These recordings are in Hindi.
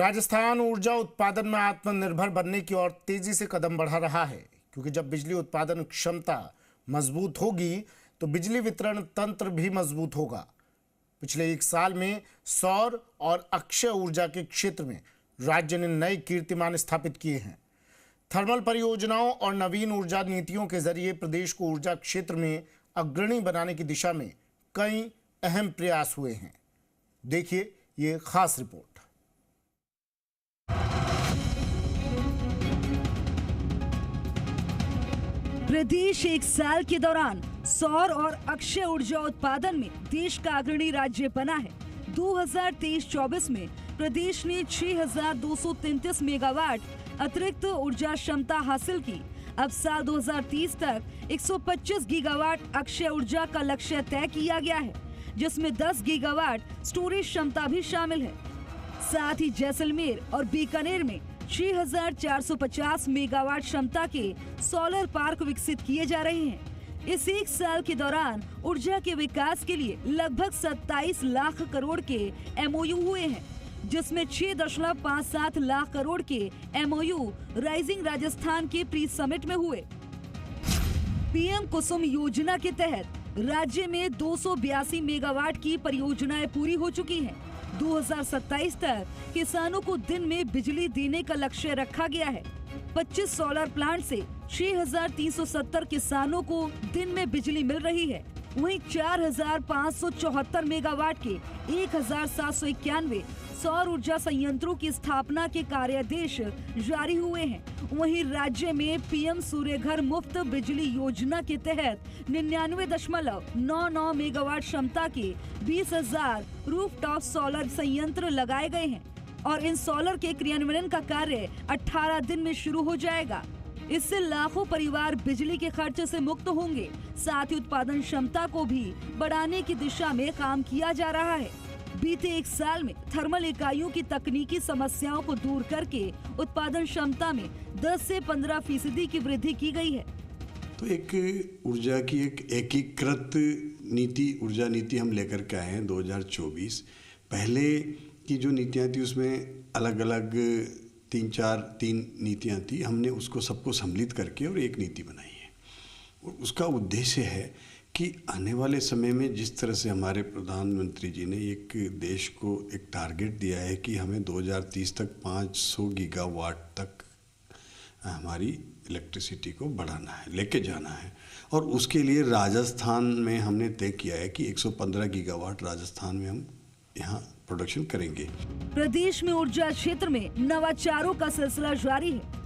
राजस्थान ऊर्जा उत्पादन में आत्मनिर्भर बनने की ओर तेजी से कदम बढ़ा रहा है, क्योंकि जब बिजली उत्पादन क्षमता मजबूत होगी तो बिजली वितरण तंत्र भी मजबूत होगा। पिछले एक साल में सौर और अक्षय ऊर्जा के क्षेत्र में राज्य ने नए कीर्तिमान स्थापित किए हैं। थर्मल परियोजनाओं और नवीन ऊर्जा नीतियों के जरिए प्रदेश को ऊर्जा क्षेत्र में अग्रणी बनाने की दिशा में कई अहम प्रयास हुए हैं। देखिए ये खास रिपोर्ट। प्रदेश एक साल के दौरान सौर और अक्षय ऊर्जा उत्पादन में देश का अग्रणी राज्य बना है। 2023-24 में प्रदेश ने 6,233 मेगावाट अतिरिक्त ऊर्जा क्षमता हासिल की। अब साल 2030 तक 125 गीगावाट अक्षय ऊर्जा का लक्ष्य तय किया गया है, जिसमें 10 गीगावाट स्टोरेज क्षमता भी शामिल है। साथ ही जैसलमेर और बीकानेर में 6,450 मेगावाट क्षमता के सोलर पार्क विकसित किए जा रहे हैं। इस एक साल के दौरान ऊर्जा के विकास के लिए लगभग 27 लाख करोड़ के MOU हुए हैं, जिसमें 6.57 लाख करोड़ के MOU राइजिंग राजस्थान के प्री समिट में हुए। PM कुसुम योजना के तहत राज्य में 282 मेगावाट की परियोजनाएं पूरी हो चुकी हैं। 2027 तक किसानों को दिन में बिजली देने का लक्ष्य रखा गया है। 25 सोलर प्लांट से 6,370 किसानों को दिन में बिजली मिल रही है। वहीं 4,574 मेगावाट के 1,791 सौर ऊर्जा संयंत्रों की स्थापना के कार्यादेश जारी हुए हैं। वहीं राज्य में PM सूर्य घर मुफ्त बिजली योजना के तहत 99.99 मेगावाट क्षमता के 20,000 रूफटॉप सोलर संयंत्र लगाए गए हैं और इन सोलर के क्रियान्वयन का कार्य 18 दिन में शुरू हो जाएगा। इससे लाखों परिवार बिजली के खर्च से मुक्त होंगे। साथ ही उत्पादन क्षमता को भी बढ़ाने की दिशा में काम किया जा रहा है। बीते एक साल में थर्मल इकाइयों की तकनीकी समस्याओं को दूर करके उत्पादन क्षमता में 10 से 15% की वृद्धि की गई है। तो एक ऊर्जा की एक एकीकृत नीति, ऊर्जा नीति हम लेकर के आए हैं 2024। पहले की जो नीतियाँ थी उसमें अलग अलग तीन नीतियाँ थी। हमने उसको सबको सम्मिलित करके और एक नीति बनाई है। और उसका उद्देश्य है कि आने वाले समय में जिस तरह से हमारे प्रधानमंत्री जी ने एक देश को एक टारगेट दिया है कि हमें 2030 तक 500 गीगावाट तक हमारी इलेक्ट्रिसिटी को बढ़ाना है, लेके जाना है। और उसके लिए राजस्थान में हमने तय किया है कि 115 गीगावाट राजस्थान में हम यहाँ प्रोडक्शन करेंगे। प्रदेश में ऊर्जा क्षेत्र में नवाचारों का सिलसिला जारी है।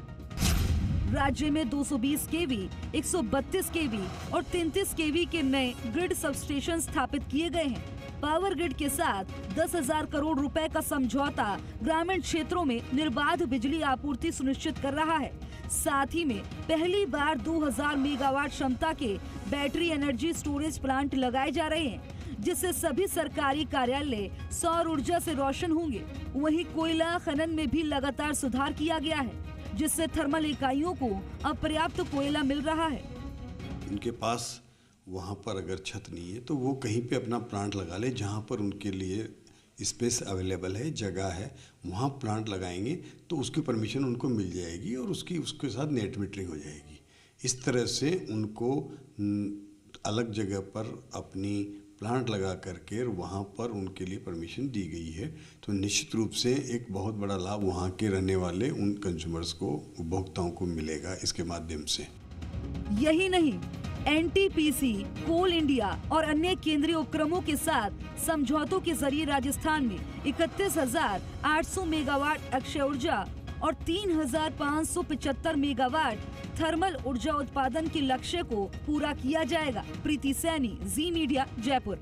राज्य में 220 kV, 132 kV और 33 kV के नए ग्रिड सबस्टेशन स्थापित किए गए हैं। पावर ग्रिड के साथ 10,000 करोड़ रुपए का समझौता ग्रामीण क्षेत्रों में निर्बाध बिजली आपूर्ति सुनिश्चित कर रहा है। साथ ही में पहली बार 2,000 मेगावाट क्षमता के बैटरी एनर्जी स्टोरेज प्लांट लगाए जा रहे हैं, जिससे सभी सरकारी कार्यालय सौर ऊर्जा से रोशन होंगे। वहीं कोयला खनन में भी लगातार सुधार किया गया है, जिससे थर्मल इकाइयों को अब पर्याप्त कोयला मिल रहा है। उनके पास वहाँ पर अगर छत नहीं है तो वो कहीं पे अपना प्लांट लगा ले, जहाँ पर उनके लिए स्पेस अवेलेबल है, जगह है, वहाँ प्लांट लगाएंगे तो उसकी परमिशन उनको मिल जाएगी और उसके साथ नेट मीटरिंग हो जाएगी। इस तरह से उनको अलग जगह पर अपनी प्लांट लगा करके वहाँ पर उनके लिए परमिशन दी गई है। तो निश्चित रूप से एक बहुत बड़ा लाभ वहाँ के रहने वाले उन कंज्यूमर्स को, उपभोक्ताओं को मिलेगा इसके माध्यम से। यही नहीं, NTPC, कोल इंडिया और अन्य केंद्रीय उपक्रमों के साथ समझौतों के जरिए राजस्थान में 31,800 मेगावाट अक्षय ऊर्जा और 3,575 मेगावाट थर्मल ऊर्जा उत्पादन के लक्ष्य को पूरा किया जाएगा। प्रीति सैनी, जी मीडिया, जयपुर।